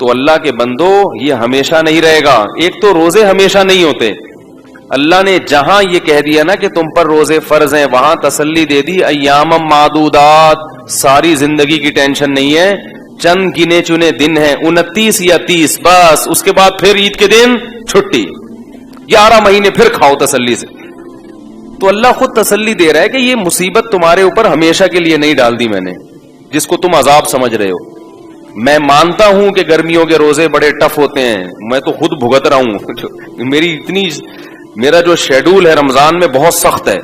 تو اللہ کے بندو یہ ہمیشہ نہیں رہے گا. ایک تو روزے ہمیشہ نہیں ہوتے. اللہ نے جہاں یہ کہہ دیا نا کہ تم پر روزے فرض ہیں, وہاں تسلی دے دی ایام معدودات, ساری زندگی کی ٹینشن نہیں ہے, چند گنے چنے دن ہیں, 29 یا 30 بس. اس کے بعد پھر عید کے دن چھٹی, 11 مہینے پھر کھاؤ تسلی سے. تو اللہ خود تسلی دے رہا ہے کہ یہ مصیبت تمہارے اوپر ہمیشہ کے لیے نہیں ڈال دی میں نے, جس کو تم عذاب سمجھ رہے ہو. میں مانتا ہوں کہ گرمیوں کے روزے بڑے ٹف ہوتے ہیں, میں تو خود بھگت رہا ہوں. میرا جو شیڈول ہے رمضان میں بہت سخت ہے.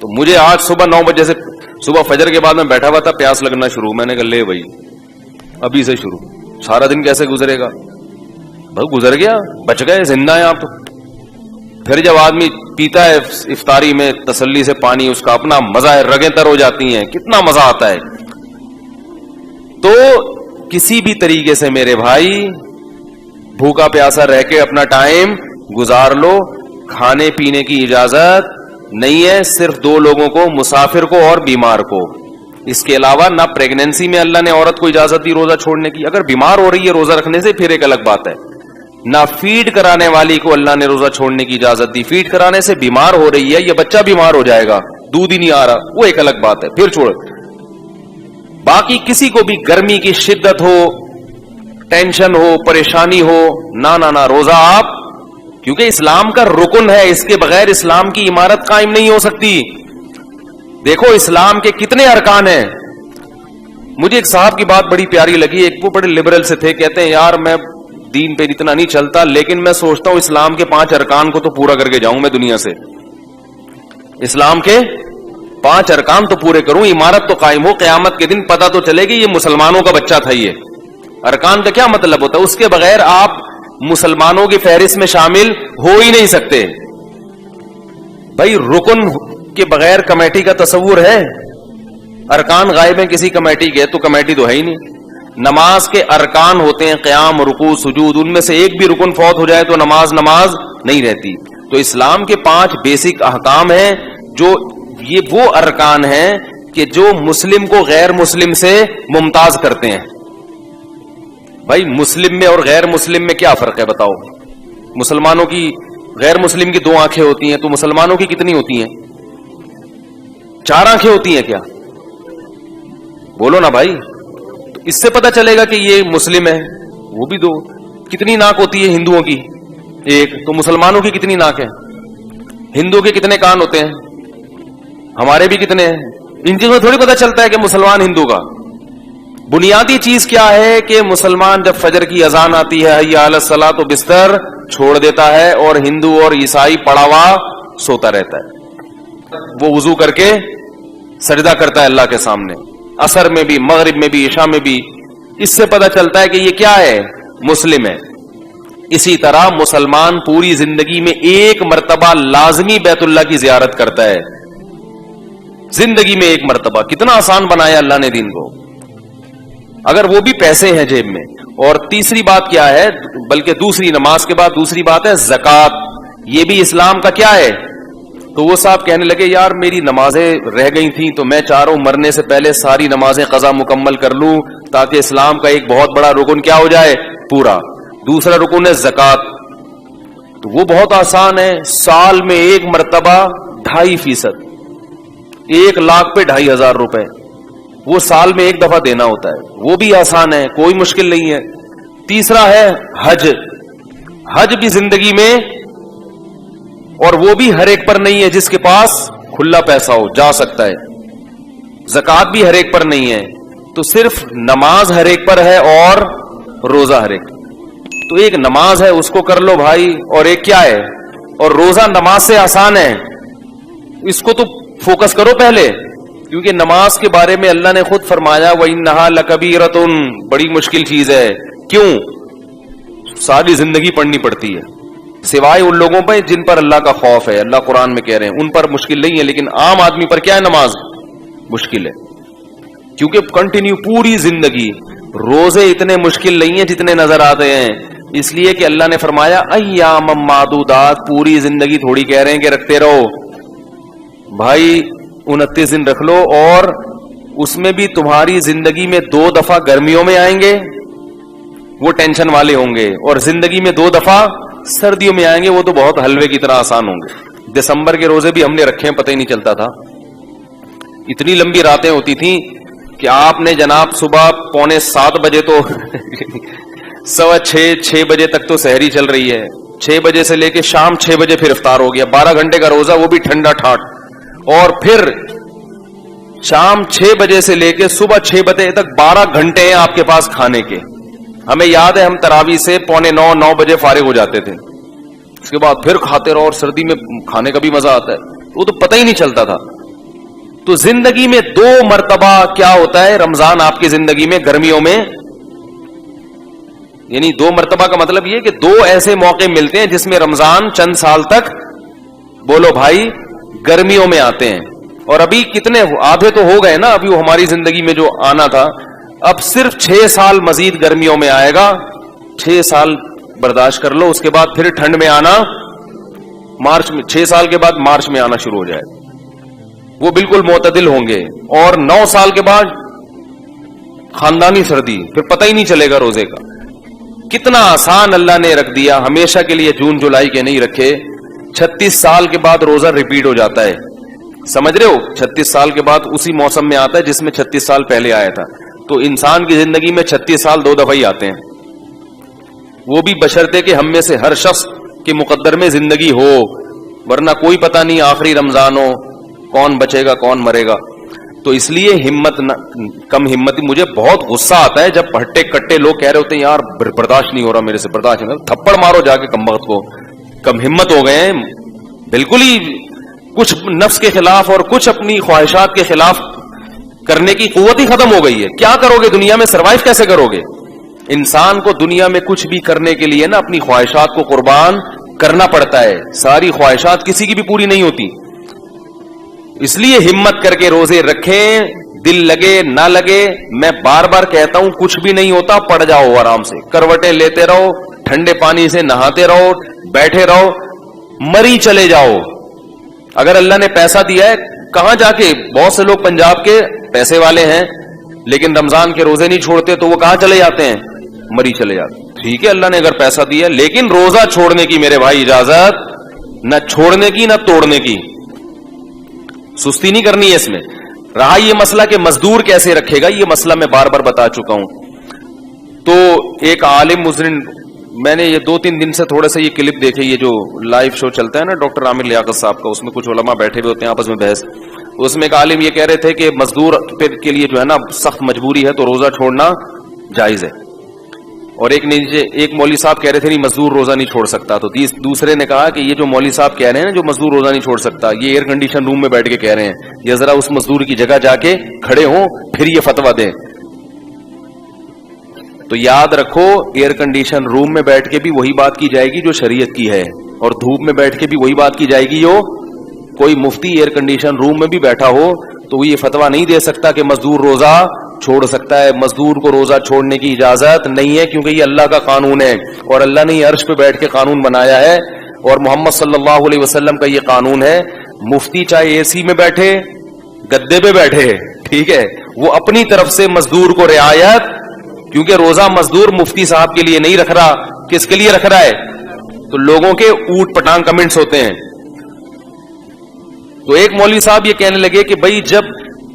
تو مجھے آج صبح 9 بجے سے, صبح فجر کے بعد میں بیٹھا ہوا تھا, پیاس لگنا شروع. میں نے کہا لے بھائی ابھی سے شروع, سارا دن کیسے گزرے گا. بھائی گزر گیا, بچ گئے, زندہ ہیں آپ. تو پھر جب آدمی پیتا ہے افطاری میں تسلی سے پانی, اس کا اپنا مزہ ہے, رگیں تر ہو جاتی ہیں, کتنا مزہ آتا ہے. تو کسی بھی طریقے سے میرے بھائی بھوکا پیاسا رہ کے اپنا ٹائم گزار لو. کھانے پینے کی اجازت نہیں ہے, صرف 2 لوگوں کو, مسافر کو اور بیمار کو. اس کے علاوہ نہ پریگنینسی میں اللہ نے عورت کو اجازت دی روزہ چھوڑنے کی. اگر بیمار ہو رہی ہے روزہ رکھنے سے پھر ایک الگ بات ہے. نہ فیڈ کرانے والی کو اللہ نے روزہ چھوڑنے کی اجازت دی. فیڈ کرانے سے بیمار ہو رہی ہے, یہ بچہ بیمار ہو جائے گا, دودھ ہی نہیں آ رہا, وہ ایک الگ بات ہے, پھر چھوڑ. باقی کسی کو بھی گرمی کی شدت ہو, ٹینشن ہو, پریشانی ہو, نہ روزہ آپ, کیونکہ اسلام کا رکن ہے, اس کے بغیر اسلام کی عمارت قائم نہیں ہو سکتی. دیکھو اسلام کے کتنے ارکان ہیں. مجھے ایک صاحب کی بات بڑی پیاری لگی, ایک وہ بڑے لبرل سے تھے, کہتے ہیں یار میں دین پہ اتنا نہیں چلتا, لیکن میں سوچتا ہوں اسلام کے 5 ارکان کو تو پورا کر کے جاؤں میں دنیا سے. اسلام کے 5 ارکان تو پورے کروں, عمارت تو قائم ہو, قیامت کے دن پتہ تو چلے گی یہ مسلمانوں کا بچہ تھا. یہ ارکان کا کیا مطلب ہوتا ہے, اس کے بغیر آپ مسلمانوں کی فہرست میں شامل ہو ہی نہیں سکتے. بھائی رکن کے بغیر کمیٹی کا تصور ہے؟ ارکان غائب ہیں کسی کمیٹی کے, تو کمیٹی تو ہے ہی نہیں. نماز کے ارکان ہوتے ہیں قیام, رکوع, سجود, ان میں سے ایک بھی رکن فوت ہو جائے تو نماز نہیں رہتی. تو اسلام کے 5 بیسک احکام ہیں, جو یہ وہ ارکان ہیں کہ جو مسلم کو غیر مسلم سے ممتاز کرتے ہیں. بھائی مسلم میں اور غیر مسلم میں کیا فرق ہے بتاؤ؟ مسلمانوں کی, غیر مسلم کی 2 آنکھیں ہوتی ہیں, تو مسلمانوں کی کتنی ہوتی ہیں؟ 4 آنکھیں ہوتی ہیں کیا؟ بولو نا بھائی. تو اس سے پتہ چلے گا کہ یہ مسلم ہے. وہ بھی 2. کتنی ناک ہوتی ہے ہندوؤں کی؟ 1. تو مسلمانوں کی کتنی ناک ہے؟ ہندو کے کتنے کان ہوتے ہیں؟ ہمارے بھی کتنے ہیں؟ ان چیزوں میں تھوڑی پتہ چلتا ہے کہ مسلمان ہندو کا. بنیادی چیز کیا ہے کہ مسلمان جب فجر کی اذان آتی ہے حی علی الصلاۃ تو بستر چھوڑ دیتا ہے, اور ہندو اور عیسائی پڑا ہوا سوتا رہتا ہے. وہ وضو کر کے سجدہ کرتا ہے اللہ کے سامنے, عصر میں بھی, مغرب میں بھی, عشاء میں بھی. اس سے پتہ چلتا ہے کہ یہ کیا ہے, مسلم ہے. اسی طرح مسلمان پوری زندگی میں 1 مرتبہ لازمی بیت اللہ کی زیارت کرتا ہے, زندگی میں 1 مرتبہ. کتنا آسان بنایا اللہ نے دین کو, اگر وہ بھی پیسے ہیں جیب میں. اور تیسری بات کیا ہے, بلکہ دوسری, نماز کے بعد دوسری بات ہے زکوٰۃ. یہ بھی اسلام کا کیا ہے. تو وہ صاحب کہنے لگے یار میری نمازیں رہ گئی تھیں, تو میں چاہ رہا ہوں مرنے سے پہلے ساری نمازیں قضا مکمل کر لوں, تاکہ اسلام کا ایک بہت بڑا رکن کیا ہو جائے, پورا. دوسرا رکن ہے زکوٰۃ. تو وہ بہت آسان ہے, سال میں 1 مرتبہ 2.5%, 1 لاکھ پہ 2,500 روپے, وہ سال میں 1 دفعہ دینا ہوتا ہے. وہ بھی آسان ہے, کوئی مشکل نہیں ہے. تیسرا ہے حج. حج بھی زندگی میں, اور وہ بھی ہر ایک پر نہیں ہے, جس کے پاس کھلا پیسہ ہو جا سکتا ہے. زکوٰۃ بھی ہر ایک پر نہیں ہے, تو صرف نماز ہر ایک پر ہے اور روزہ ہر ایک. تو ایک نماز ہے اس کو کر لو بھائی, اور ایک کیا ہے, اور روزہ نماز سے آسان ہے, اس کو تو فوکس کرو پہلے, کیونکہ نماز کے بارے میں اللہ نے خود فرمایا وَإِنَّهَا لَكَبِيرَةٌ, بڑی مشکل چیز ہے. کیوں؟ ساری زندگی پڑھنی پڑتی ہے, سوائے ان لوگوں پہ جن پر اللہ کا خوف ہے. اللہ قرآن میں کہہ رہے ہیں ان پر مشکل نہیں ہے, لیکن عام آدمی پر کیا ہے, نماز مشکل ہے. کیونکہ کنٹینیو پوری زندگی, روزے اتنے مشکل نہیں ہیں جتنے نظر آتے ہیں, اس لیے کہ اللہ نے فرمایا ایام معدودات, پوری زندگی تھوڑی کہہ رہے ہیں کہ رکھتے رہو بھائی, 29 دن رکھ لو, اور اس میں بھی تمہاری زندگی میں 2 دفعہ گرمیوں میں آئیں گے, وہ ٹینشن والے ہوں گے, اور زندگی میں 2 دفعہ سردیوں میں آئیں گے, وہ تو بہت حلوے کی طرح آسان ہوں گے. دسمبر کے روزے بھی ہم نے رکھے ہیں, پتہ ہی نہیں چلتا تھا. اتنی لمبی راتیں ہوتی تھیں کہ آپ نے جناب صبح 6:45 بجے تو 6:15 بجے تک تو سحری چل رہی ہے, 6 بجے سے لے کے شام 6 بجے پھر افطار ہو گیا. 12 گھنٹے کا روزہ, وہ بھی ٹھنڈا ٹھاٹ, اور پھر شام 6 بجے سے لے کے صبح 6 بجے تک 12 گھنٹے ہیں آپ کے پاس کھانے کے. ہمیں یاد ہے ہم تراویح سے 8:45-9 بجے فارغ ہو جاتے تھے, اس کے بعد پھر کھاتے رہو, اور سردی میں کھانے کا بھی مزہ آتا ہے, وہ تو پتہ ہی نہیں چلتا تھا. تو زندگی میں 2 مرتبہ کیا ہوتا ہے رمضان آپ کی زندگی میں گرمیوں میں, یعنی 2 مرتبہ کا مطلب یہ کہ 2 ایسے موقع ملتے ہیں جس میں رمضان چند سال تک, بولو بھائی, گرمیوں میں آتے ہیں. اور ابھی کتنے آدھے تو ہو گئے نا, ابھی وہ ہماری زندگی میں جو آنا تھا, اب صرف 6 سال مزید گرمیوں میں آئے گا. 6 سال برداشت کر لو, اس کے بعد پھر ٹھنڈ میں آنا مارچ میں, 6 سال کے بعد مارچ میں آنا شروع ہو جائے, وہ بالکل معتدل ہوں گے. اور 9 سال کے بعد خاندانی سردی, پھر پتہ ہی نہیں چلے گا روزے کا. کتنا آسان اللہ نے رکھ دیا, ہمیشہ کے لیے جون جولائی کے نہیں رکھے. 36 سال کے بعد روزہ ریپیٹ ہو جاتا ہے, سمجھ رہے ہو, 36 سال کے بعد اسی موسم میں آتا ہے جس میں 36 سال پہلے آیا تھا. تو انسان کی زندگی میں 36 سال 2 دفعہ ہی آتے ہیں, وہ بھی بشرطے کہ ہم میں سے ہر شخص کے مقدر میں زندگی ہو, ورنہ کوئی پتہ نہیں آخری رمضان ہو, کون بچے گا کون مرے گا. تو اس لیے ہمت کم ہمتی. مجھے بہت غصہ آتا ہے جب ہٹے کٹے لوگ کہہ رہے ہوتے ہیں یار برداشت نہیں ہو رہا میرے سے, برداشت نہیں ہو رہا. تھپڑ مارو جا کے کم وقت کو, کم ہمت ہو گئے ہیں بالکل ہی, کچھ نفس کے خلاف اور کچھ اپنی خواہشات کے خلاف کرنے کی قوت ہی ختم ہو گئی ہے. کیا کرو گے دنیا میں, سروائیو کیسے کرو گے؟ انسان کو دنیا میں کچھ بھی کرنے کے لیے نا اپنی خواہشات کو قربان کرنا پڑتا ہے. ساری خواہشات کسی کی بھی پوری نہیں ہوتی. اس لیے ہمت کر کے روزے رکھیں, دل لگے نہ لگے. میں بار بار کہتا ہوں کچھ بھی نہیں ہوتا, پڑ جاؤ آرام سے, کروٹیں لیتے رہو, ٹھنڈے پانی سے نہاتے رہو, بیٹھے رہو, مری چلے جاؤ. اگر اللہ نے پیسہ دیا ہے, کہاں جا کے, بہت سے لوگ پنجاب کے پیسے والے ہیں لیکن رمضان کے روزے نہیں چھوڑتے, تو وہ کہاں چلے جاتے ہیں, مری چلے جاتے. ٹھیک ہے, اللہ نے اگر پیسہ دیا, لیکن روزہ چھوڑنے کی میرے بھائی اجازت, نہ چھوڑنے کی نہ توڑنے کی, سستی نہیں کرنی ہے اس میں. رہا یہ مسئلہ کہ مزدور کیسے رکھے گا, یہ مسئلہ میں بار بار بتا چکا ہوں. تو ایک عالم مزرن, میں نے یہ 2-3 دن سے تھوڑا سا یہ کلپ دیکھے, یہ جو لائیو شو چلتا ہے نا ڈاکٹر عامر لیاقت صاحب کا, اس میں کچھ علماء بیٹھے ہوئے ہوتے ہیں آپس میں بحث. اس میں ایک عالم یہ کہہ رہے تھے کہ مزدور کے لیے جو ہے نا سخت مجبوری ہے تو روزہ چھوڑنا جائز ہے. اور ایک مولوی صاحب کہہ رہے تھے نہیں مزدور روزہ نہیں چھوڑ سکتا. تو دوسرے نے کہا کہ یہ جو مولوی صاحب کہہ رہے ہیں نا جو مزدور روزہ نہیں چھوڑ سکتا, یہ ایئر کنڈیشن روم میں بیٹھ کے کہہ رہے ہیں, یہ ذرا اس مزدور کی جگہ جا کے کھڑے ہوں پھر یہ فتویٰ دیں. تو یاد رکھو, ایئر کنڈیشن روم میں بیٹھ کے بھی وہی بات کی جائے گی جو شریعت کی ہے, اور دھوپ میں بیٹھ کے بھی وہی بات کی جائے گی. جو کوئی مفتی ایئر کنڈیشن روم میں بھی بیٹھا ہو تو وہ یہ فتویٰ نہیں دے سکتا کہ مزدور روزہ چھوڑ سکتا ہے. مزدور کو روزہ چھوڑنے کی اجازت نہیں ہے, کیونکہ یہ اللہ کا قانون ہے, اور اللہ نے یہ عرش پہ بیٹھ کے قانون بنایا ہے, اور محمد صلی اللہ علیہ وسلم کا یہ قانون ہے. مفتی چاہے اے سی میں بیٹھے, گدے پہ بیٹھے, ٹھیک ہے, وہ اپنی طرف سے مزدور کو رعایت, کیونکہ روزہ مزدور مفتی صاحب کے لیے نہیں رکھ رہا, کس کے لیے رکھ رہا ہے؟ تو لوگوں کے اوٹ پٹانگ کمنٹس ہوتے ہیں. تو ایک مولوی صاحب یہ کہنے لگے کہ بھائی جب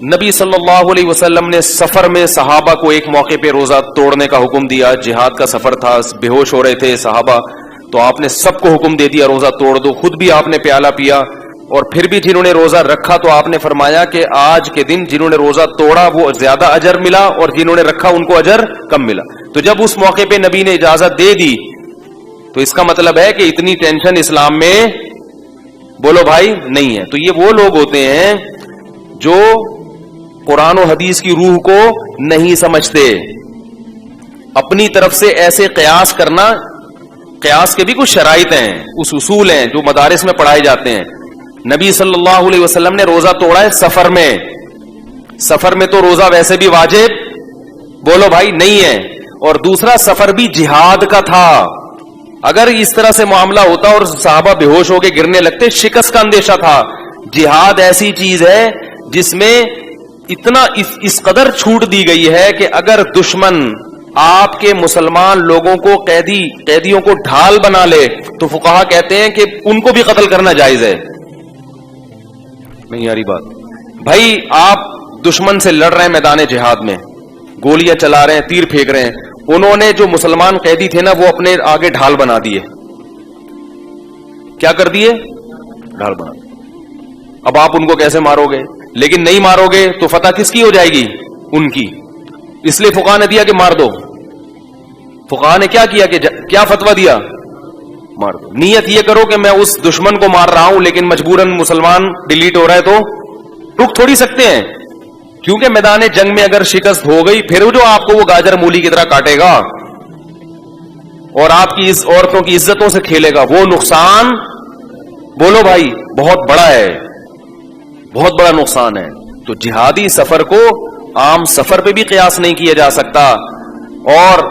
نبی صلی اللہ علیہ وسلم نے سفر میں صحابہ کو ایک موقع پہ روزہ توڑنے کا حکم دیا, جہاد کا سفر تھا, بے ہوش ہو رہے تھے صحابہ, تو آپ نے سب کو حکم دے دیا روزہ توڑ دو, خود بھی آپ نے پیالہ پیا, اور پھر بھی جنہوں نے روزہ رکھا تو آپ نے فرمایا کہ آج کے دن جنہوں نے روزہ توڑا وہ زیادہ اجر ملا, اور جنہوں نے رکھا ان کو اجر کم ملا. تو جب اس موقع پہ نبی نے اجازت دے دی تو اس کا مطلب ہے کہ اتنی ٹینشن اسلام میں, بولو بھائی, نہیں ہے. تو یہ وہ لوگ ہوتے ہیں جو قرآن و حدیث کی روح کو نہیں سمجھتے. اپنی طرف سے ایسے قیاس کرنا, قیاس کے بھی کچھ شرائط ہیں, اس اصول ہیں جو مدارس میں پڑھائے جاتے ہیں. نبی صلی اللہ علیہ وسلم نے روزہ توڑا ہے سفر میں, سفر میں تو روزہ ویسے بھی واجب, بولو بھائی, نہیں ہے. اور دوسرا سفر بھی جہاد کا تھا. اگر اس طرح سے معاملہ ہوتا اور صحابہ بے ہوش ہو کے گرنے لگتے, شکست کا اندیشہ تھا. جہاد ایسی چیز ہے جس میں اتنا اس قدر چھوٹ دی گئی ہے کہ اگر دشمن آپ کے مسلمان لوگوں کو قیدیوں کو ڈھال بنا لے تو فقہا کہتے ہیں کہ ان کو بھی قتل کرنا جائز ہے. نہیں یاری بات بھائی, آپ دشمن سے لڑ رہے ہیں میدان جہاد میں, گولیاں چلا رہے ہیں, تیر پھینک رہے ہیں, انہوں نے جو مسلمان قیدی تھے نا وہ اپنے آگے ڈھال بنا دیے. کیا کر دیے؟ ڈھال بنا دیے. اب آپ ان کو کیسے مارو گے؟ لیکن نہیں مارو گے تو فتح کس کی ہو جائے گی؟ ان کی. اس لیے فقہا نے دیا کہ مار دو. فقہا نے کیا کیا کہ کیا فتویٰ دیا؟ مار دو. نیت یہ کرو کہ میں اس دشمن کو مار رہا ہوں لیکن مجبوراً مسلمان ڈیلیٹ ہو رہا ہے تو رک تھوڑی سکتے ہیں, کیونکہ میدان جنگ میں اگر شکست ہو گئی پھر جو آپ کو وہ گاجر مولی کی طرح کاٹے گا اور آپ کی اس عورتوں کی عزتوں سے کھیلے گا, وہ نقصان بولو بھائی بہت بڑا ہے, بہت بڑا نقصان ہے. تو جہادی سفر کو عام سفر پہ بھی قیاس نہیں کیا جا سکتا, اور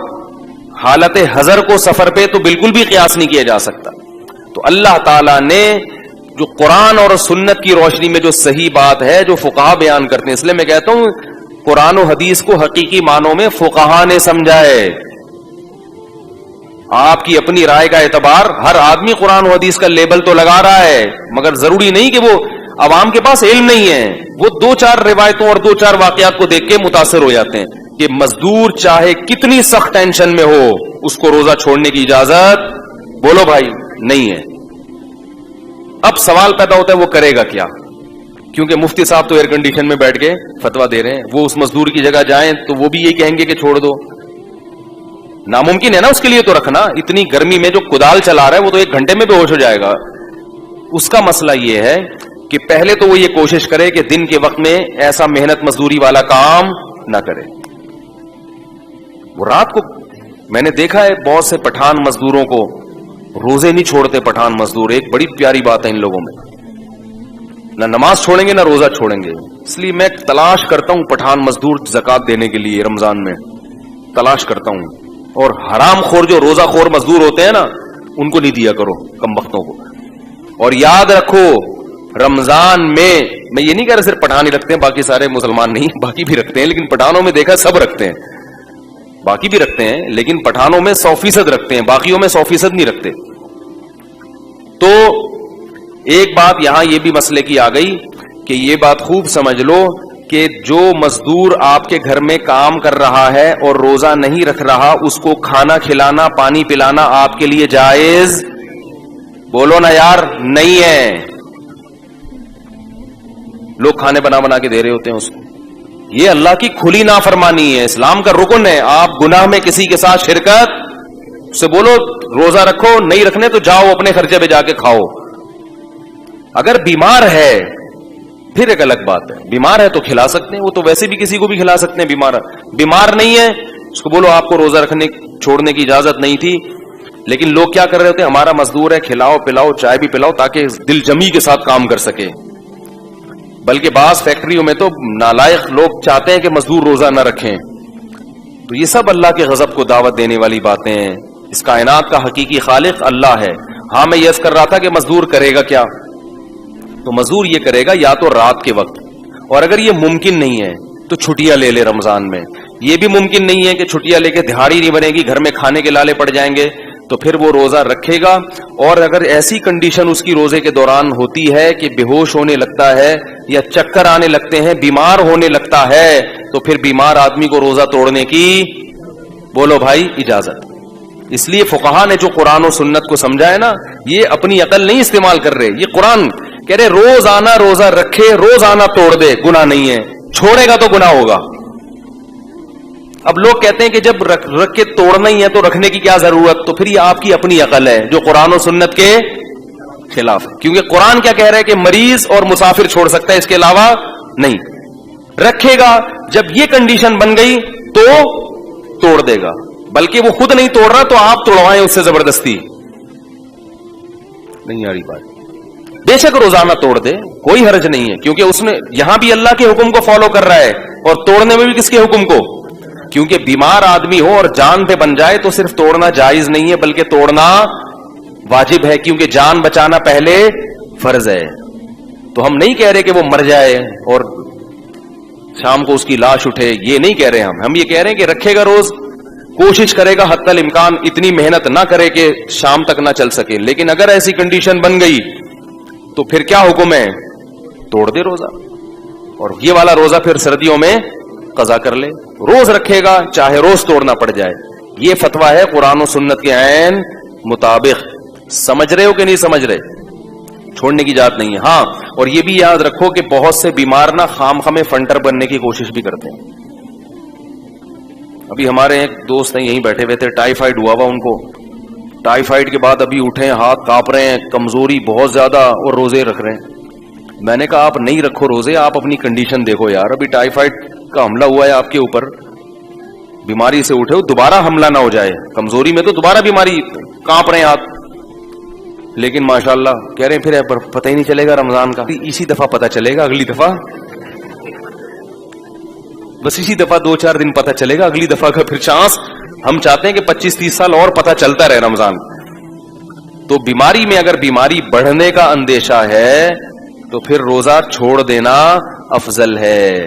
حالت حضر کو سفر پہ تو بالکل بھی قیاس نہیں کیا جا سکتا. تو اللہ تعالیٰ نے جو قرآن اور سنت کی روشنی میں جو صحیح بات ہے جو فقہا بیان کرتے ہیں, اس لیے میں کہتا ہوں قرآن و حدیث کو حقیقی معنوں میں فقہا نے سمجھا ہے. آپ کی اپنی رائے کا اعتبار, ہر آدمی قرآن و حدیث کا لیبل تو لگا رہا ہے, مگر ضروری نہیں کہ وہ عوام کے پاس علم نہیں ہے, وہ دو چار روایتوں اور دو چار واقعات کو دیکھ کے متاثر ہو جاتے ہیں کہ مزدور چاہے کتنی سخت ٹینشن میں ہو اس کو روزہ چھوڑنے کی اجازت بولو بھائی نہیں ہے. اب سوال پیدا ہوتا ہے وہ کرے گا کیا, کیونکہ مفتی صاحب تو ایئر کنڈیشن میں بیٹھ کے فتویٰ دے رہے ہیں, وہ اس مزدور کی جگہ جائیں تو وہ بھی یہی کہیں گے کہ چھوڑ دو. ناممکن ہے نا اس کے لیے تو رکھنا, اتنی گرمی میں جو کدال چلا رہا ہے وہ تو 1 گھنٹے میں بے ہوش ہو جائے گا. اس کا مسئلہ یہ ہے کہ پہلے تو وہ یہ کوشش کرے کہ دن کے وقت میں ایسا محنت مزدوری والا کام نہ کرے. وہ رات کو میں نے دیکھا ہے بہت سے پٹھان مزدوروں کو روزے نہیں چھوڑتے. پٹھان مزدور ایک بڑی پیاری بات ہے ان لوگوں میں, نہ نماز چھوڑیں گے نہ روزہ چھوڑیں گے. اس لیے میں تلاش کرتا ہوں پٹھان مزدور زکات دینے کے لیے رمضان میں تلاش کرتا ہوں, اور حرام خور جو روزہ خور مزدور ہوتے ہیں نا ان کو نہیں دیا کرو کم بختوں کو. اور یاد رکھو رمضان میں یہ نہیں کہہ رہا صرف پٹھان ہی رکھتے ہیں, باقی سارے مسلمان نہیں, باقی بھی رکھتے ہیں, لیکن پٹھانوں میں دیکھا سب رکھتے ہیں, باقی بھی رکھتے ہیں, لیکن پٹھانوں میں 100% رکھتے ہیں, باقیوں میں 100% نہیں رکھتے. تو ایک بات یہاں یہ بھی مسئلے کی آ گئی کہ یہ بات خوب سمجھ لو کہ جو مزدور آپ کے گھر میں کام کر رہا ہے اور روزہ نہیں رکھ رہا, اس کو کھانا کھلانا پانی پلانا آپ کے لیے جائز بولو نا یار نہیں ہے. لوگ کھانے بنا بنا کے دے رہے ہوتے ہیں اس کو, یہ اللہ کی کھلی نافرمانی ہے, اسلام کا رکن ہے. آپ گناہ میں کسی کے ساتھ شرکت سے بولو روزہ رکھو, نہیں رکھنے تو جاؤ اپنے خرچے پہ جا کے کھاؤ. اگر بیمار ہے پھر ایک الگ بات ہے, بیمار ہے تو کھلا سکتے ہیں, وہ تو ویسے بھی کسی کو بھی کھلا سکتے ہیں. بیمار نہیں ہے اس کو بولو آپ کو روزہ رکھنے چھوڑنے کی اجازت نہیں تھی. لیکن لوگ کیا کر رہے ہوتے ہیں, ہمارا مزدور ہے کھلاؤ پلاؤ چائے بھی پلاؤ تاکہ دل جمی کے ساتھ کام کر سکے. بلکہ بعض فیکٹریوں میں تو نالائق لوگ چاہتے ہیں کہ مزدور روزہ نہ رکھیں. تو یہ سب اللہ کے غضب کو دعوت دینے والی باتیں ہیں. اس کائنات کا حقیقی خالق اللہ ہے. ہاں میں یہ عرض کر رہا تھا کہ مزدور کرے گا کیا, تو مزدور یہ کرے گا یا تو رات کے وقت, اور اگر یہ ممکن نہیں ہے تو چھٹیاں لے لے رمضان میں. یہ بھی ممکن نہیں ہے کہ چھٹیاں لے کے دہاڑی نہیں بنے گی, گھر میں کھانے کے لالے پڑ جائیں گے, تو پھر وہ روزہ رکھے گا. اور اگر ایسی کنڈیشن اس کی روزے کے دوران ہوتی ہے کہ بے ہوش ہونے لگتا ہے یا چکر آنے لگتے ہیں, بیمار ہونے لگتا ہے, تو پھر بیمار آدمی کو روزہ توڑنے کی بولو بھائی اجازت. اس لیے فقہا نے جو قرآن و سنت کو سمجھا ہے نا, یہ اپنی عقل نہیں استعمال کر رہے, یہ قرآن کہہ رہے روزانہ روزہ رکھے روزانہ توڑ دے گناہ نہیں ہے, چھوڑے گا تو گناہ ہوگا. اب لوگ کہتے ہیں کہ جب رکھ کے توڑنا ہی ہے تو رکھنے کی کیا ضرورت, تو پھر یہ آپ کی اپنی عقل ہے جو قرآن و سنت کے خلاف ہے. کیونکہ قرآن کیا کہہ رہا ہے کہ مریض اور مسافر چھوڑ سکتا ہے, اس کے علاوہ نہیں. رکھے گا, جب یہ کنڈیشن بن گئی تو توڑ دے گا, بلکہ وہ خود نہیں توڑ رہا تو آپ توڑوائیں اس سے زبردستی. نہیں آ رہی بات, بے شک روزانہ توڑ دے کوئی حرج نہیں ہے, کیونکہ اس نے یہاں بھی اللہ کے حکم کو فالو کر رہا ہے اور توڑنے میں بھی کس کے حکم کو, کیونکہ بیمار آدمی ہو اور جان پہ بن جائے تو صرف توڑنا جائز نہیں ہے بلکہ توڑنا واجب ہے, کیونکہ جان بچانا پہلے فرض ہے. تو ہم نہیں کہہ رہے کہ وہ مر جائے اور شام کو اس کی لاش اٹھے, یہ نہیں کہہ رہے ہم یہ کہہ رہے ہیں کہ رکھے گا روز کوشش کرے گا حتی الامکان اتنی محنت نہ کرے کہ شام تک نہ چل سکے. لیکن اگر ایسی کنڈیشن بن گئی تو پھر کیا حکم ہے؟ توڑ دے روزہ. اور یہ والا روزہ پھر سردیوں میں قضا کر لے. روز رکھے گا چاہے روز توڑنا پڑ جائے. یہ فتویٰ ہے قرآن و سنت کے عین مطابق. سمجھ رہے ہو کہ نہیں سمجھ رہے؟ چھوڑنے کی جات نہیں ہے. ہاں اور یہ بھی یاد رکھو کہ بہت سے بیمار نہ خام خامے فنٹر بننے کی کوشش بھی کرتے ہیں. ابھی ہمارے ایک دوست ہیں یہیں بیٹھے ہوئے تھے, ٹائیفائڈ ہوا ہوا ان کو. ٹائیفائڈ کے بعد ابھی اٹھے, ہاتھ کانپ رہے ہیں, کمزوری بہت زیادہ, اور روزے رکھ رہے ہیں. میں نے کہا آپ نہیں رکھو روزے, آپ اپنی کنڈیشن دیکھو یار. ابھی ٹائیفائڈ کا حملہ ہوا ہے آپ کے اوپر, بیماری سے اٹھے ہو, دوبارہ حملہ نہ ہو جائے. کمزوری میں تو دوبارہ بیماری, کانپ رہے ہیں ہاتھ. لیکن ماشاءاللہ کہہ رہے ہیں پھر پتہ ہی نہیں چلے گا رمضان کا. اسی دفعہ پتہ چلے گا, اگلی دفعہ بس اسی دفعہ 2-4 دن پتہ چلے گا, اگلی دفعہ کا پھر چانس. ہم چاہتے ہیں کہ 25-30 سال اور پتہ چلتا رہے رمضان. تو بیماری میں اگر بیماری بڑھنے کا اندیشہ ہے تو پھر روزہ چھوڑ دینا افضل ہے.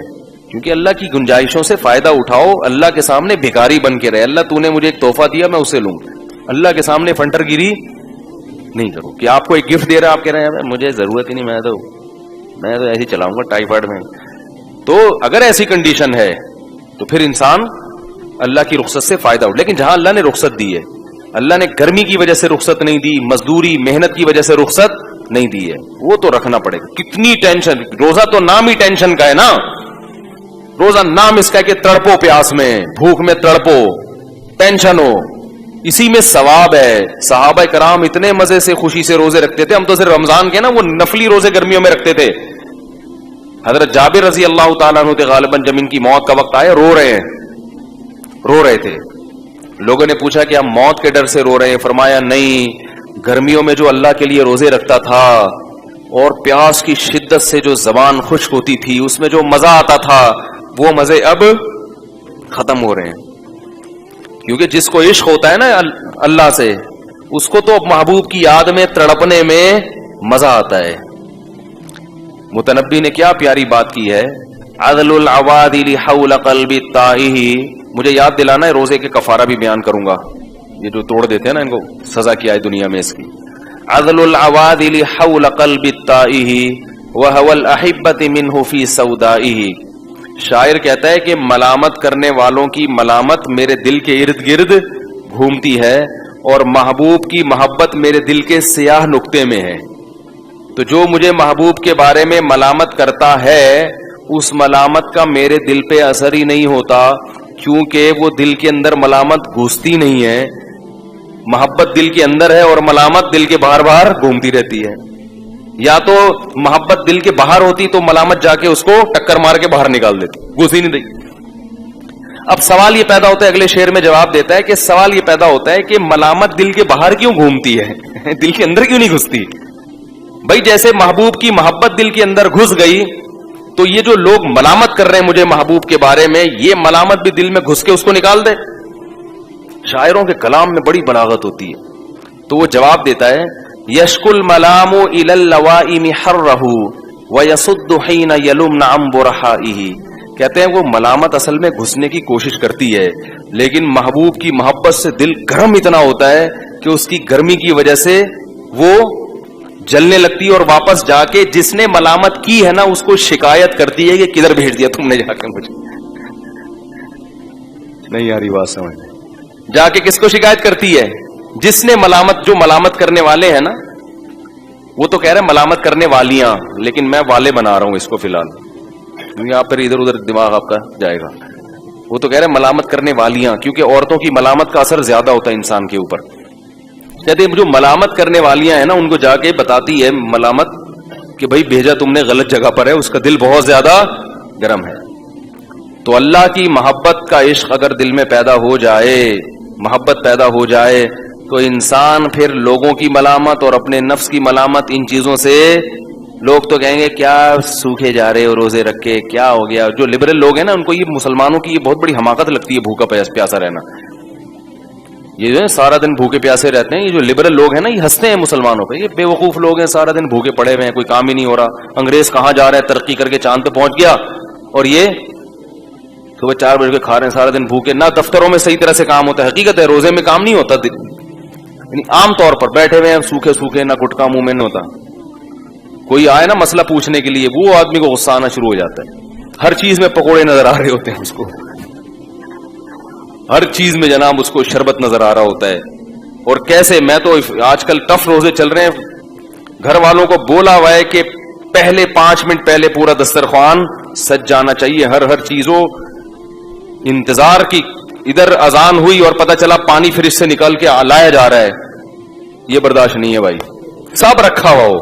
کیونکہ اللہ کی گنجائشوں سے فائدہ اٹھاؤ, اللہ کے سامنے بھکاری بن کے رہے. اللہ تو نے مجھے ایک تحفہ دیا, میں اسے لوں. اللہ کے سامنے فنٹر گیری نہیں کرو کہ آپ کو ایک گفٹ دے رہا ہے, آپ کہہ رہے ہیں مجھے ضرورت ہی نہیں, میں تو ایسے ہی چلاؤں گا ٹائیفائڈ میں. تو اگر ایسی کنڈیشن ہے تو پھر انسان اللہ کی رخصت سے فائدہ اٹھ. لیکن جہاں اللہ نے رخصت دی ہے, اللہ نے گرمی کی وجہ سے رخصت نہیں دی, مزدوری محنت کی وجہ سے رخصت نہیں دی ہے, وہ تو رکھنا پڑے گا. کتنی ٹینشن, روزہ تو نام ہی ٹینشن کا ہے نا. روزہ نام اس کا ہے کہ تڑپو پیاس میں, بھوک میں تڑپو, ٹینشن ہو, اسی میں ثواب ہے. صحابہ کرام اتنے مزے سے خوشی سے روزے رکھتے تھے. ہم تو صرف رمضان کے نا وہ نفلی روزے گرمیوں میں رکھتے تھے. حضرت جابر رضی اللہ تعالیٰ عنہ غالباً جب ان کی موت کا وقت آیا رو رہے تھے. لوگوں نے پوچھا کہ ہم موت کے ڈر سے رو رہے ہیں. فرمایا نہیں, گرمیوں میں جو اللہ کے لیے روزے رکھتا تھا اور پیاس کی شدت سے جو زبان خشک ہوتی تھی, اس میں جو مزہ آتا تھا, وہ مزے اب ختم ہو رہے ہیں. کیونکہ جس کو عشق ہوتا ہے نا اللہ سے, اس کو تو اب محبوب کی یاد میں تڑپنے میں مزہ آتا ہے. متنبی نے کیا پیاری بات کی ہے, عدل العوادل حول قلب الطائہ. مجھے یاد دلانا ہے, روزے کے کفارہ بھی بیان کروں گا. یہ جو توڑ دیتے ہیں نا, ان کو سزا کیا ہے دنیا میں اس کی. عدل العوادل حول قلب الطائہ وهو الاحبۃ منہ فی سودائہ. شاعر کہتا ہے کہ ملامت کرنے والوں کی ملامت میرے دل کے ارد گرد گھومتی ہے, اور محبوب کی محبت میرے دل کے سیاہ نقطے میں ہے. تو جو مجھے محبوب کے بارے میں ملامت کرتا ہے, اس ملامت کا میرے دل پہ اثر ہی نہیں ہوتا, کیونکہ وہ دل کے اندر ملامت گھستی نہیں ہے. محبت دل کے اندر ہے اور ملامت دل کے باہر باہر گھومتی رہتی ہے. یا تو محبت دل کے باہر ہوتی تو ملامت جا کے اس کو ٹکر مار کے باہر نکال دیتی, گھس ہی نہیں رہی. اب سوال یہ پیدا ہوتا ہے, اگلے شعر میں جواب دیتا ہے کہ سوال یہ پیدا ہوتا ہے کہ ملامت دل کے باہر کیوں گھومتی ہے, دل کے اندر کیوں نہیں گھستی؟ بھائی جیسے محبوب کی محبت دل کے اندر گھس گئی, تو یہ جو لوگ ملامت کر رہے ہیں مجھے محبوب کے بارے میں, یہ ملامت بھی دل میں گھس کے اس کو نکال دے. شاعروں کے کلام میں بڑی بلاغت ہوتی ہے. تو وہ جواب دیتا ہے, یشک الملام الی اللوائم حرہ ویصد حین یلمن عن برحائہ. کہتے ہیں وہ ملامت اصل میں گھسنے کی کوشش کرتی ہے, لیکن محبوب کی محبت سے دل گرم اتنا ہوتا ہے کہ اس کی گرمی کی وجہ سے وہ جلنے لگتی ہے, اور واپس جا کے جس نے ملامت کی ہے نا اس کو شکایت کرتی ہے کہ کدھر بھیج دیا تم نے جا کے مجھے. نہیں آ رہی بات سمجھ, جا کے کس کو شکایت کرتی ہے؟ جس نے ملامت, جو ملامت کرنے والے ہیں نا, وہ تو کہہ رہے ہیں ملامت کرنے والیاں, لیکن میں والے بنا رہا ہوں اس کو فی الحال, کیونکہ آپ پھر ادھر ادھر دماغ آپ کا جائے گا. وہ تو کہہ رہے ہیں ملامت کرنے والیاں, کیونکہ عورتوں کی ملامت کا اثر زیادہ ہوتا ہے انسان کے اوپر. کہتے ہیں جو ملامت کرنے والیاں ہیں نا, ان کو جا کے بتاتی ہے ملامت کہ بھائی بھیجا تم نے غلط جگہ پر ہے, اس کا دل بہت زیادہ گرم ہے. تو اللہ کی محبت کا عشق اگر دل میں پیدا ہو جائے, محبت پیدا ہو جائے, تو انسان پھر لوگوں کی ملامت اور اپنے نفس کی ملامت, ان چیزوں سے لوگ تو کہیں گے کیا سوکھے جا رہے ہو روزے رکھ کے, کیا ہو گیا. جو لبرل لوگ ہیں نا, ان کو یہ مسلمانوں کی یہ بہت بڑی حماقت لگتی ہے, بھوکا پیاسا رہنا. یہ جو ہے سارا دن بھوکے پیاسے رہتے ہیں, یہ جو لبرل لوگ ہیں نا, یہ ہنستے ہیں مسلمانوں پہ. یہ بے وقوف لوگ ہیں, سارا دن بھوکے پڑے ہوئے ہیں, کوئی کام ہی نہیں ہو رہا. انگریز کہاں جا رہا ہے, ترقی کر کے چاند پہ پہنچ گیا, اور یہ صبح 4 بجے کھا رہے ہیں, سارا دن بھوکے, نہ دفتروں میں صحیح طرح سے کام ہوتا ہے. حقیقت ہے روزے میں کام نہیں ہوتا, یعنی عام طور پر بیٹھے ہوئے ہیں سوکھے سوکھے, نہ گٹکا منہ میں نہیں ہوتا. کوئی آئے نا مسئلہ پوچھنے کے لیے, وہ آدمی کو غصہ آنا شروع ہو جاتا ہے. ہر چیز میں پکوڑے نظر آ رہے ہوتے ہیں اس کو, ہر چیز میں جناب اس کو شربت نظر آ رہا ہوتا ہے. اور کیسے, میں تو آج کل ٹف روزے چل رہے ہیں, گھر والوں کو بولا ہوا ہے کہ پہلے 5 منٹ پہلے پورا دسترخوان سج جانا چاہیے, ہر چیز ہو, انتظار کی. ادھر اذان ہوئی اور پتہ چلا پانی فریج سے نکال کے لایا جا رہا ہے, یہ برداشت نہیں ہے بھائی. سب رکھا ہوا ہو,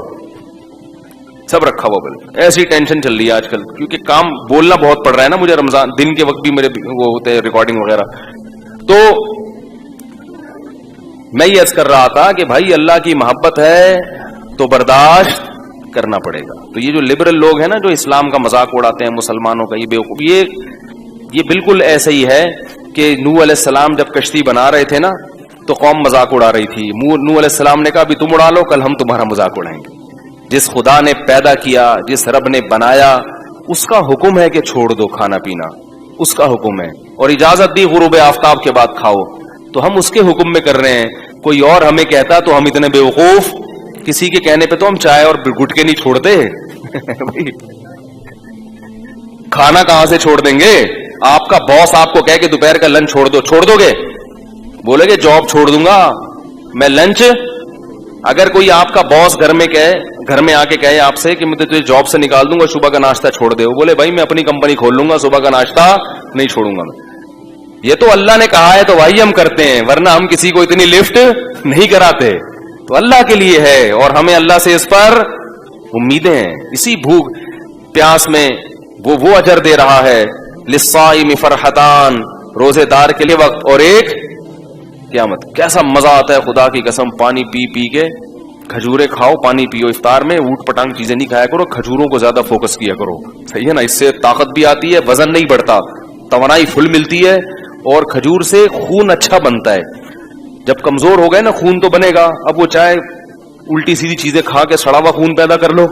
سب رکھا ہوا. بل ایسی ٹینشن چل رہی ہے آج کل, کیونکہ کام بولنا بہت پڑ رہا ہے نا مجھے, رمضان دن کے وقت بھی میرے وہ ہوتے ہیں ریکارڈنگ وغیرہ. تو میں یہ عرض کر رہا تھا کہ بھائی اللہ کی محبت ہے تو برداشت کرنا پڑے گا. تو یہ جو لبرل لوگ ہیں نا, جو اسلام کا مذاق اڑاتے ہیں مسلمانوں کا, یہ بیوقوف, یہ بالکل ایسے ہی ہے کہ نوح علیہ السلام جب کشتی بنا رہے تھے نا تو قوم مذاق اڑا رہی تھی. نوح علیہ السلام نے کہا ابھی تم اڑا لو, کل ہم تمہارا مذاق اڑائیں گے. جس خدا نے پیدا کیا, جس رب نے بنایا, اس کا حکم ہے کہ چھوڑ دو کھانا پینا, اس کا حکم ہے, اور اجازت دی غروب آفتاب کے بعد کھاؤ. تو ہم اس کے حکم میں کر رہے ہیں. کوئی اور ہمیں کہتا تو ہم اتنے بیوقوف, کسی کے کہنے پہ تو ہم چائے اور گٹکے نہیں چھوڑتے. کھانا کہاں سے چھوڑ دیں گے؟ آپ کا باس آپ کو کہے کہ دوپہر کا لنچ چھوڑ دو گے؟ بولے گے جاب چھوڑ دوں گا میں, لنچ. اگر کوئی آپ کا باس گھر میں آ کے کہے آپ سے کہ میں تجھے جاب سے نکال دوں گا, صبح کا ناشتہ چھوڑ دے, وہ بولے بھائی میں اپنی کمپنی کھول لوں گا, صبح کا ناشتہ نہیں چھوڑوں گا میں. یہ تو اللہ نے کہا ہے تو بھائی ہم کرتے ہیں, ورنہ ہم کسی کو اتنی لفٹ نہیں کراتے. تو اللہ کے لیے ہے, اور ہمیں اللہ سے اس پر امیدیں ہیں. اسی بھوک پیاس میں وہ اجر دے رہا ہے. للصائم فرحتان, روزے دار کے لیے وقت اور ایک قیامت. کیسا مزہ آتا ہے خدا کی قسم, پانی پی کے, کھجورے کھاؤ, پانی پیو. افطار میں اوٹ پٹانگ چیزیں نہیں کھایا کرو, کھجوروں کو زیادہ فوکس کیا کرو, صحیح ہے نا. اس سے طاقت بھی آتی ہے, وزن نہیں بڑھتا, توانائی فل ملتی ہے, اور کھجور سے خون اچھا بنتا ہے. جب کمزور ہو گئے نا خون تو بنے گا. اب وہ چاہے الٹی سیدھی چیزیں کھا کے سڑا ہوا خون پیدا کر لو,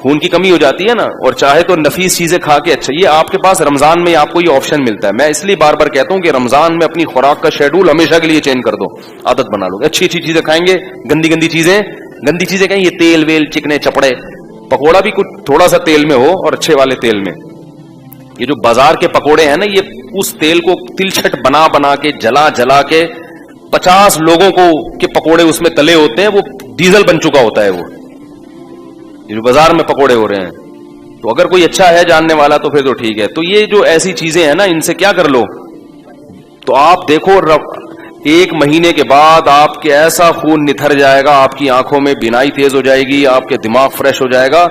خون کی کمی ہو جاتی ہے نا, اور چاہے تو نفیس چیزیں کھا کے. اچھا, یہ آپ کے پاس رمضان میں آپ کو یہ آپشن ملتا ہے. میں اس لیے بار بار کہتا ہوں کہ رمضان میں اپنی خوراک کا شیڈول ہمیشہ کے لیے چینج کر دو, عادت بنا لو. اچھی چیزیں کھائیں گے, گندی چیزیں کہیں, یہ تیل ویل چکنے چپڑے, پکوڑا بھی کچھ تھوڑا سا تیل میں ہو اور اچھے والے تیل میں. یہ جو بازار کے پکوڑے ہیں نا, یہ اس تیل کو تلچھٹ بنا کے جلا کے 50 لوگوں کو کے پکوڑے اس میں تلے ہوتے ہیں, وہ ڈیزل بن چکا ہوتا ہے. وہ جو بازار میں پکوڑے ہو رہے ہیں, تو اگر کوئی اچھا ہے جاننے والا تو پھر تو ٹھیک ہے. تو یہ جو ایسی چیزیں ہیں نا, ان سے کیا کر لو, تو آپ دیکھو 1 مہینے کے بعد آپ کے ایسا خون نتھر جائے گا, آپ کی آنکھوں میں بینائی تیز ہو جائے گی, آپ کے دماغ فریش ہو جائے گا.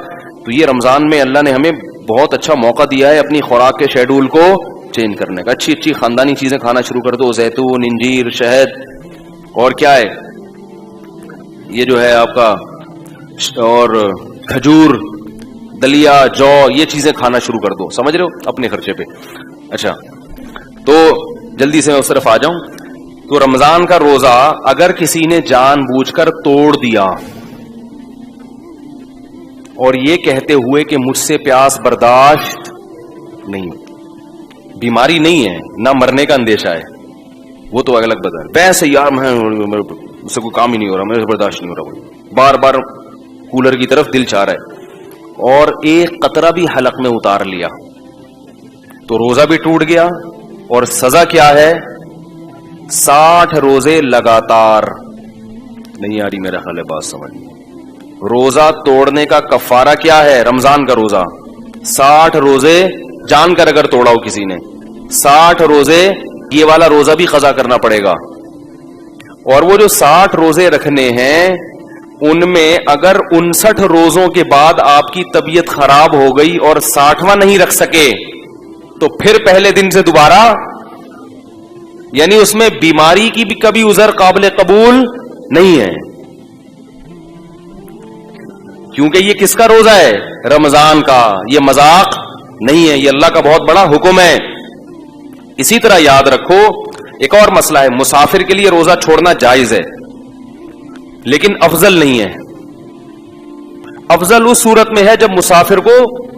تو یہ رمضان میں اللہ نے ہمیں بہت اچھا موقع دیا ہے اپنی خوراک کے شیڈول کو چینج کرنے کا. اچھی خاندانی چیزیں کھانا شروع کر دو, زیتون, انجیر, شہد, اور کیا ہے یہ جو ہے آپ کا, اور کھجور, دلیا, جو, یہ چیزیں کھانا شروع کر دو. سمجھ رہے ہو, اپنے خرچے پہ. اچھا, تو جلدی سے میں اس طرف آ جاؤں. تو رمضان کا روزہ اگر کسی نے جان بوجھ کر توڑ دیا اور یہ کہتے ہوئے کہ مجھ سے پیاس برداشت نہیں, بیماری نہیں ہے, نہ مرنے کا اندیشہ ہے, وہ تو الگ بات ہے. ویسے یار میں مجھ سے کوئی کام ہی نہیں ہو رہا, میرے سے برداشت نہیں ہو رہا, بار بار کولر کی طرف دل چاہ رہا ہے, اور ایک قطرہ بھی حلق میں اتار لیا, تو روزہ بھی ٹوٹ گیا. اور سزا کیا ہے؟ 60 روزے لگاتار. نہیں آ رہی میرا خیال ہے بات سمجھ. روزہ توڑنے کا کفارہ کیا ہے؟ رمضان کا روزہ 60 روزے جان کر اگر توڑا ہو کسی نے, 60 روزے, یہ والا روزہ بھی قضا کرنا پڑے گا. اور وہ جو 60 روزے رکھنے ہیں, ان میں اگر 59 روزوں کے بعد آپ کی طبیعت خراب ہو گئی اور 60واں نہیں رکھ سکے, تو پھر پہلے دن سے دوبارہ, یعنی اس میں بیماری کی بھی کبھی عذر قابل قبول نہیں ہے, کیونکہ یہ کس کا روزہ ہے؟ رمضان کا. یہ مذاق نہیں ہے, یہ اللہ کا بہت بڑا حکم ہے. اسی طرح یاد رکھو ایک اور مسئلہ ہے, مسافر کے لیے روزہ چھوڑنا جائز ہے لیکن افضل نہیں ہے. افضل اس صورت میں ہے جب مسافر کو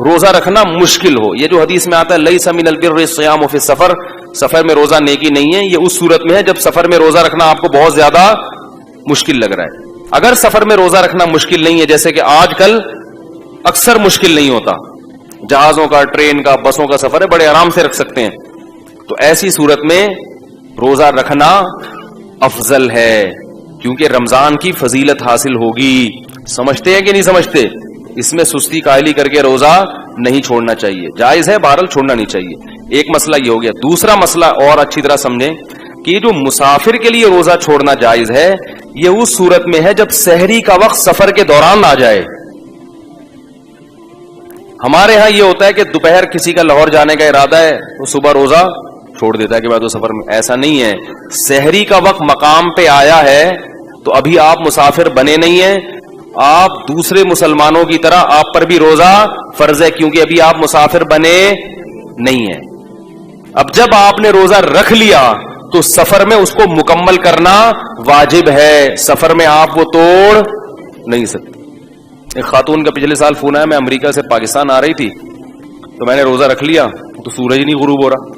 روزہ رکھنا مشکل ہو. یہ جو حدیث میں آتا ہے لیس من البر الصیام فی السفر, سفر میں روزہ نیکی نہیں ہے, یہ اس صورت میں ہے جب سفر میں روزہ رکھنا آپ کو بہت زیادہ مشکل لگ رہا ہے. اگر سفر میں روزہ رکھنا مشکل نہیں ہے, جیسے کہ آج کل اکثر مشکل نہیں ہوتا, جہازوں کا, ٹرین کا, بسوں کا سفر ہے, بڑے آرام سے رکھ سکتے ہیں, تو ایسی صورت میں روزہ رکھنا افضل ہے, کیونکہ رمضان کی فضیلت حاصل ہوگی. سمجھتے ہیں کہ نہیں سمجھتے؟ اس میں سستی کاہلی کر کے روزہ نہیں چھوڑنا چاہیے, جائز ہے بہرحال, چھوڑنا نہیں چاہیے. ایک مسئلہ یہ ہو گیا. دوسرا مسئلہ اور اچھی طرح سمجھیں کہ یہ جو مسافر کے لیے روزہ چھوڑنا جائز ہے, یہ اس صورت میں ہے جب سحری کا وقت سفر کے دوران آ جائے. ہمارے ہاں یہ ہوتا ہے کہ دوپہر کسی کا لاہور جانے کا ارادہ ہے, وہ صبح روزہ چھوڑ دیتا ہے کہ میں تو سفر میں. ایسا نہیں ہے, سحری کا وقت مقام پہ آیا ہے تو ابھی آپ مسافر بنے نہیں ہیں, آپ دوسرے مسلمانوں کی طرح آپ پر بھی روزہ فرض ہے, کیونکہ ابھی آپ مسافر بنے نہیں ہیں. اب جب آپ نے روزہ رکھ لیا تو سفر میں اس کو مکمل کرنا واجب ہے, سفر میں آپ وہ توڑ نہیں سکتے. ایک خاتون کا پچھلے سال فون آیا, میں امریکہ سے پاکستان آ رہی تھی تو میں نے روزہ رکھ لیا تو سورج نہیں غروب ہو رہا.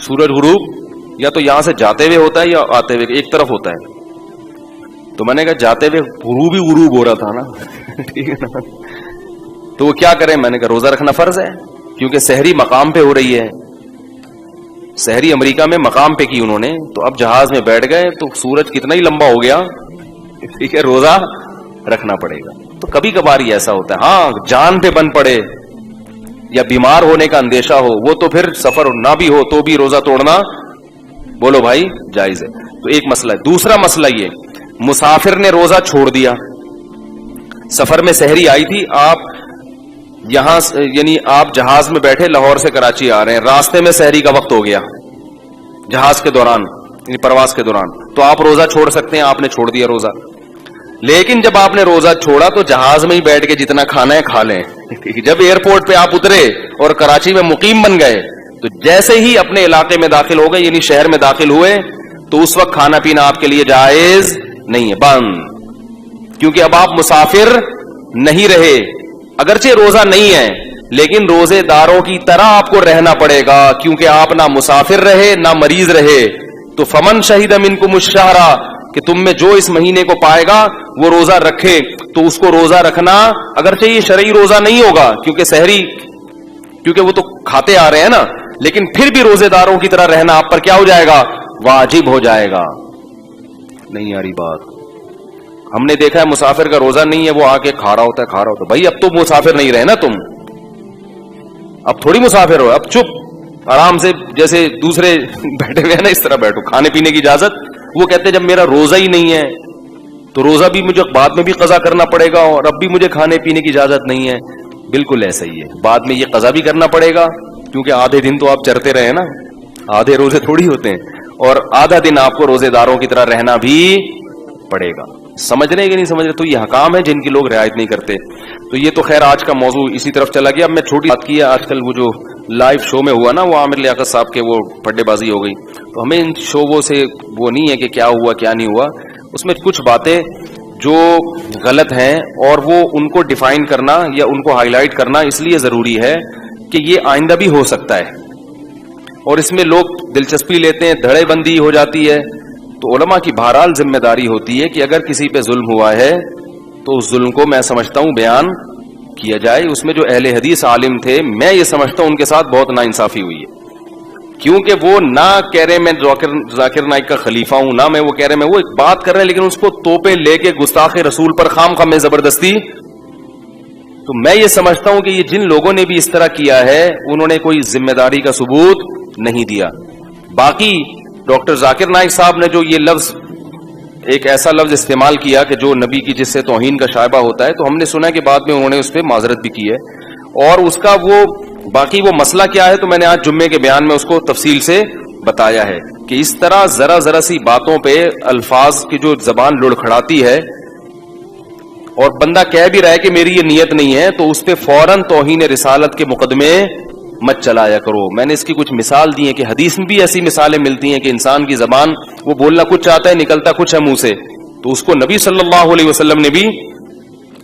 سورج غروب یا تو یہاں سے جاتے ہوئے ہوتا ہے یا آتے ہوئے, ایک طرف ہوتا ہے. تو میں نے کہا جاتے ہوئے غروب ہی غروب ہو رہا تھا نا, ٹھیک ہے نا, تو وہ کیا کریں؟ میں نے کہا روزہ رکھنا فرض ہے, کیونکہ سحری مقام پہ ہو رہی ہے. سحری امریکہ میں مقام پہ کی انہوں نے, تو اب جہاز میں بیٹھ گئے تو سورج کتنا ہی لمبا ہو گیا, ٹھیک ہے, روزہ رکھنا پڑے گا. تو کبھی کبھار ہی ایسا ہوتا ہے. ہاں جان پہ بن پڑے یا بیمار ہونے کا اندیشہ ہو, وہ تو پھر سفر نہ بھی ہو تو بھی روزہ توڑنا بولو بھائی جائز ہے. تو ایک مسئلہ ہے. دوسرا مسئلہ یہ, مسافر نے روزہ چھوڑ دیا, سفر میں سحری آئی تھی, آپ یہاں یعنی آپ جہاز میں بیٹھے لاہور سے کراچی آ رہے ہیں, راستے میں سحری کا وقت ہو گیا جہاز کے دوران, یعنی پرواز کے دوران, تو آپ روزہ چھوڑ سکتے ہیں, آپ نے چھوڑ دیا روزہ. لیکن جب آپ نے روزہ چھوڑا تو جہاز میں ہی بیٹھ کے جتنا کھانا ہے کھا لیں. جب ایئرپورٹ پہ آپ اترے اور کراچی میں مقیم بن گئے تو جیسے ہی اپنے علاقے میں داخل ہو گئے, یعنی شہر میں داخل ہوئے, تو اس وقت کھانا پینا آپ کے لیے جائز نہیں ہے, بند, کیونکہ اب آپ مسافر نہیں رہے. اگرچہ روزہ نہیں ہے لیکن روزے داروں کی طرح آپ کو رہنا پڑے گا, کیونکہ آپ نہ مسافر رہے نہ مریض رہے. تو فمن شہید منکم الشہر, کہ تم میں جو اس مہینے کو پائے گا وہ روزہ رکھے, تو اس کو روزہ رکھنا, اگرچہ یہ شرعی روزہ نہیں ہوگا کیونکہ سحری, کیونکہ وہ تو کھاتے آ رہے ہیں نا, لیکن پھر بھی روزے داروں کی طرح رہنا آپ پر کیا ہو جائے گا, واجب ہو جائے گا. نہیں آ رہی بات؟ ہم نے دیکھا ہے مسافر کا روزہ نہیں ہے, وہ آ کے کھا رہا ہوتا ہے. بھائی اب تو مسافر نہیں رہے نا تم, اب تھوڑی مسافر ہو, اب چپ آرام سے جیسے دوسرے بیٹھے ہوئے ہیں نا اس طرح بیٹھو, کھانے پینے کی اجازت. وہ کہتے ہیں جب میرا روزہ ہی نہیں ہے تو روزہ بھی مجھے بعد میں بھی قضا کرنا پڑے گا, اور اب بھی مجھے کھانے پینے کی اجازت نہیں ہے. بالکل ایسا ہی ہے, بعد میں یہ قضا بھی کرنا پڑے گا, کیونکہ آدھے دن تو آپ چرتے رہے نا, آدھے روزے تھوڑی ہوتے ہیں, اور آدھا دن آپ کو روزے داروں کی طرح رہنا بھی پڑے گا. سمجھ رہے کہ نہیں سمجھ رہے؟ تو یہ حکام ہے جن کی لوگ رعایت نہیں کرتے. تو یہ تو خیر آج کا موضوع اسی طرف چلا گیا. اب میں چھوٹی بات کی ہے, آج کل وہ جو لائیو شو میں ہوا نا, وہ عامر لیاقت صاحب کے وہ پڈے بازی ہو گئی, تو ہمیں ان شووں سے وہ نہیں ہے کہ کیا ہوا کیا نہیں ہوا, اس میں کچھ باتیں جو غلط ہیں اور وہ ان کو ڈیفائن کرنا یا ان کو ہائی لائٹ کرنا اس لیے ضروری ہے کہ یہ آئندہ بھی ہو سکتا ہے, اور اس میں لوگ دلچسپی لیتے ہیں, دھڑے بندی ہو جاتی ہے. تو علماء کی بہرحال ذمہ داری ہوتی ہے کہ اگر کسی پہ ظلم ہوا ہے تو اس ظلم کو میں سمجھتا ہوں بیان کیا جائے. اس میں جو اہل حدیث عالم تھے, میں یہ سمجھتا ہوں ان کے ساتھ بہت ناانصافی ہوئی ہے, کیونکہ وہ نہ کہہ رہے میں ذاکر نائک کا خلیفہ ہوں, نہ میں وہ کہہ رہے میں وہ ایک بات کر رہے ہیں, لیکن اس کو توپے لے کے گستاخ رسول پر خام خام میں زبردستی. تو میں یہ سمجھتا ہوں کہ یہ جن لوگوں نے بھی اس طرح کیا ہے انہوں نے کوئی ذمہ داری کا ثبوت نہیں دیا. باقی ڈاکٹر ذاکر نائک صاحب نے جو یہ لفظ, ایک ایسا لفظ استعمال کیا کہ جو نبی کی جس سے توہین کا شائبہ ہوتا ہے, تو ہم نے سنا کہ بعد میں انہوں نے اس پہ معذرت بھی کی ہے, اور اس کا وہ باقی وہ مسئلہ کیا ہے تو میں نے آج جمعے کے بیان میں اس کو تفصیل سے بتایا ہے کہ اس طرح ذرا سی باتوں پہ الفاظ کی جو زبان لڑکھڑاتی ہے اور بندہ کہہ بھی رہا ہے کہ میری یہ نیت نہیں ہے, تو اس پہ فوراً توہین رسالت کے مقدمے مت چلایا کرو. میں نے اس کی کچھ مثال دی ہے کہ حدیث میں بھی ایسی مثالیں ملتی ہیں کہ انسان کی زبان وہ بولنا کچھ چاہتا ہے, نکلتا کچھ ہے منہ سے, تو اس کو نبی صلی اللہ علیہ وسلم نے بھی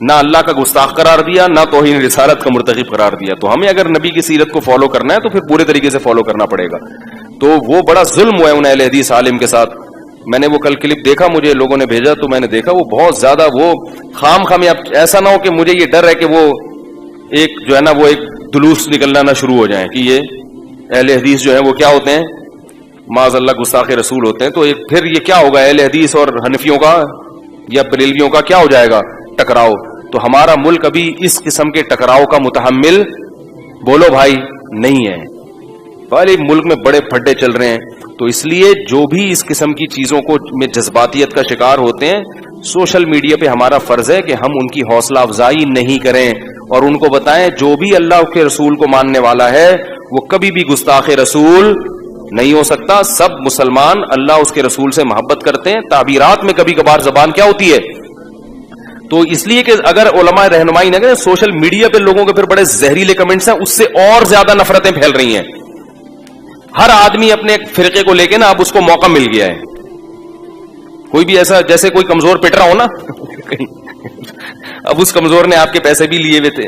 نہ اللہ کا گستاخ قرار دیا، نہ توہین رسالت کا مرتکب قرار دیا. تو ہمیں اگر نبی کی سیرت کو فالو کرنا ہے تو پھر پورے طریقے سے فالو کرنا پڑے گا. تو وہ بڑا ظلم ہوا ہے ان اہل حدیث عالم کے ساتھ. میں نے وہ کل کلپ دیکھا، مجھے لوگوں نے بھیجا تو میں نے دیکھا وہ بہت زیادہ وہ خام اب ایسا نہ ہو کہ مجھے یہ ڈر ہے کہ وہ ایک جو ہے نا وہ ایک دلوس نکلنا نہ شروع ہو جائیں کہ یہ اہل حدیث جو ہے وہ کیا ہوتے ہیں، معاذ اللہ گستاخ رسول ہوتے ہیں. تو پھر یہ کیا ہوگا، اہل حدیث اور حنفیوں کا یا بریلویوں کا کیا ہو جائے گا، ٹکراؤ. تو ہمارا ملک ابھی اس قسم کے ٹکراؤ کا متحمل بولو بھائی نہیں ہے. پہلے ملک میں بڑے پھڈے چل رہے ہیں. تو اس لیے جو بھی اس قسم کی چیزوں کو میں جذباتیت کا شکار ہوتے ہیں، سوشل میڈیا پہ ہمارا فرض ہے کہ ہم ان کی حوصلہ افزائی نہیں کریں اور ان کو بتائیں جو بھی اللہ کے رسول کو ماننے والا ہے وہ کبھی بھی گستاخ رسول نہیں ہو سکتا. سب مسلمان اللہ اس کے رسول سے محبت کرتے ہیں. تعبیرات میں کبھی کبھار زبان کیا ہوتی ہے. تو اس لیے کہ اگر علماء رہنمائی نہ کریں، سوشل میڈیا پہ لوگوں کے پھر بڑے زہریلے کمنٹس ہیں، اس سے اور زیادہ نفرتیں پھیل رہی ہیں. ہر آدمی اپنے فرقے کو لے کے نا اب اس کو موقع مل گیا ہے. کوئی بھی ایسا جیسے کوئی کمزور پٹ رہا ہو نا اب اس کمزور نے آپ کے پیسے بھی لیے ہوئے تھے،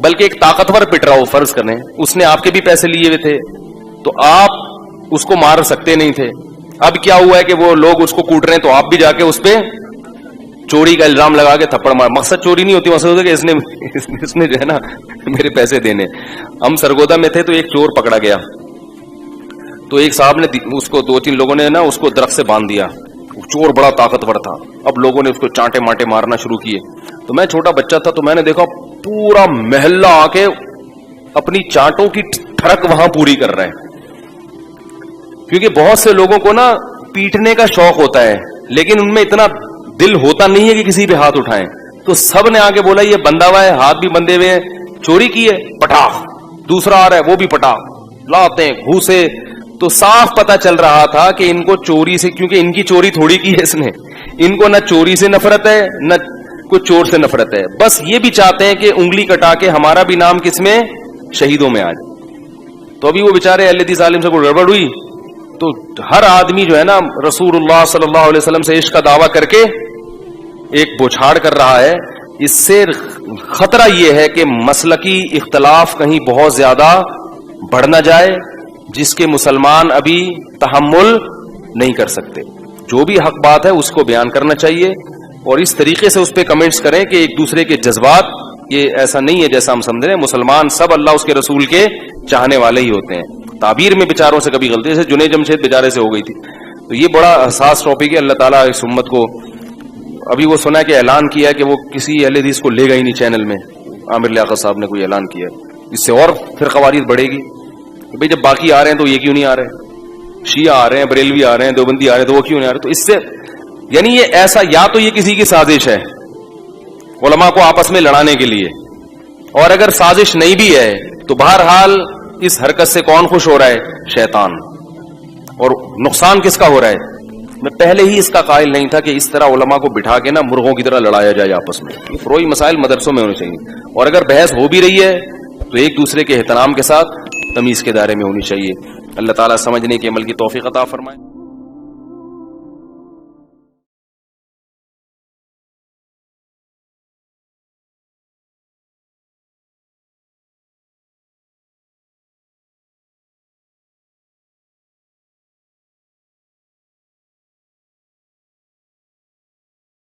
بلکہ ایک طاقتور پٹ رہا ہو، فرض کریں اس نے آپ کے بھی پیسے لیے ہوئے تھے تو آپ اس کو مار سکتے نہیں تھے. اب کیا ہوا ہے کہ وہ لوگ اس کو کوٹ رہے ہیں تو آپ بھی جا کے اس پہ چوری کا الزام لگا کے تھپڑ مار. مقصد چوری نہیں ہوتی، مقصد ہوتا ہے کہ اس نے جو ہے نا میرے پیسے دینے. ہم سرگودا میں تھے تو ایک چور پکڑا گیا تو ایک صاحب نے اس کو 2-3 لوگوں نے نا اس کو درخت سے باندھ دیا. چور بڑا طاقتور تھا. اب لوگوں نے اس کو چانٹے مانٹے مارنا شروع کیے. تو میں چھوٹا بچہ تھا تو میں نے دیکھا پورا محلہ آ کے اپنی چانٹوں کی ٹھڑک وہاں پوری کر رہا ہے. کیونکہ بہت سے لوگوں کو نا پیٹنے کا شوق ہوتا ہے لیکن ان میں اتنا دل ہوتا نہیں ہے کہ کسی پہ ہاتھ اٹھائیں. تو سب نے آگے بولا یہ بندہ ہوا ہے، ہاتھ بھی بندے ہوئے ہیں، چوری کی ہے پٹاخ. دوسرا آ رہا ہے وہ بھی پٹاخ لاتے ہیں گھوسے. تو صاف پتا چل رہا تھا کہ ان کو چوری سے، کیونکہ ان کی چوری تھوڑی کی ہے اس نے، ان کو نہ چوری سے نفرت ہے نہ کوئی چور سے نفرت ہے. بس یہ بھی چاہتے ہیں کہ انگلی کٹا کے ہمارا بھی نام کس میں، شہیدوں میں آ جائے. تو ابھی وہ بیچارے اہل حدیث عالم سے کوئی گڑبڑ ہوئی تو ہر آدمی جو ہے نا رسول اللہ صلی اللہ علیہ وسلم سے عشق کا دعویٰ کر کے ایک بوچھاڑ کر رہا ہے. اس سے خطرہ یہ ہے کہ مسلکی اختلاف کہیں بہت زیادہ بڑھ نہ جائے جس کے مسلمان ابھی تحمل نہیں کر سکتے. جو بھی حق بات ہے اس کو بیان کرنا چاہیے اور اس طریقے سے اس پہ کمنٹس کریں کہ ایک دوسرے کے جذبات، یہ ایسا نہیں ہے جیسا ہم سمجھ رہے ہیں. مسلمان سب اللہ اس کے رسول کے چاہنے والے ہی ہوتے ہیں. تعبیر میں بیچاروں سے کبھی غلطی، جیسے جنید جمشید بیچارے سے ہو گئی تھی. تو یہ بڑا حساس ٹاپک ہے. اللہ تعالیٰ اس امت کو، ابھی وہ سنا کہ اعلان کیا کہ وہ کسی اہل حدیث کو لے گا ہی نہیں چینل میں. عامر لیاقت صاحب نے کوئی اعلان کیا، اس سے اور پھر قواریت بڑھے گی. بھئی جب باقی آ رہے ہیں تو یہ کیوں نہیں آ رہے، شیعہ آ رہے ہیں، بریلوی آ رہے ہیں، دیوبندی آ رہے ہیں، تو وہ کیوں نہیں آ رہے. تو اس سے یعنی یہ ایسا، یا تو یہ کسی کی سازش ہے علماء کو آپس میں لڑانے کے لیے، اور اگر سازش نہیں بھی ہے تو بہرحال اس حرکت سے کون خوش ہو رہا ہے، شیطان. اور نقصان کس کا ہو رہا ہے. میں پہلے ہی اس کا قائل نہیں تھا کہ اس طرح علماء کو بٹھا کے نا مرغوں کی طرح لڑایا جائے آپس میں. یہ فروعی مسائل مدرسوں میں ہونے چاہیے، اور اگر بحث ہو بھی رہی ہے تو ایک دوسرے کے احترام کے ساتھ تمیز کے دائرے میں ہونی چاہیے. اللہ تعالیٰ سمجھنے کے عمل کی توفیق عطا فرمائے.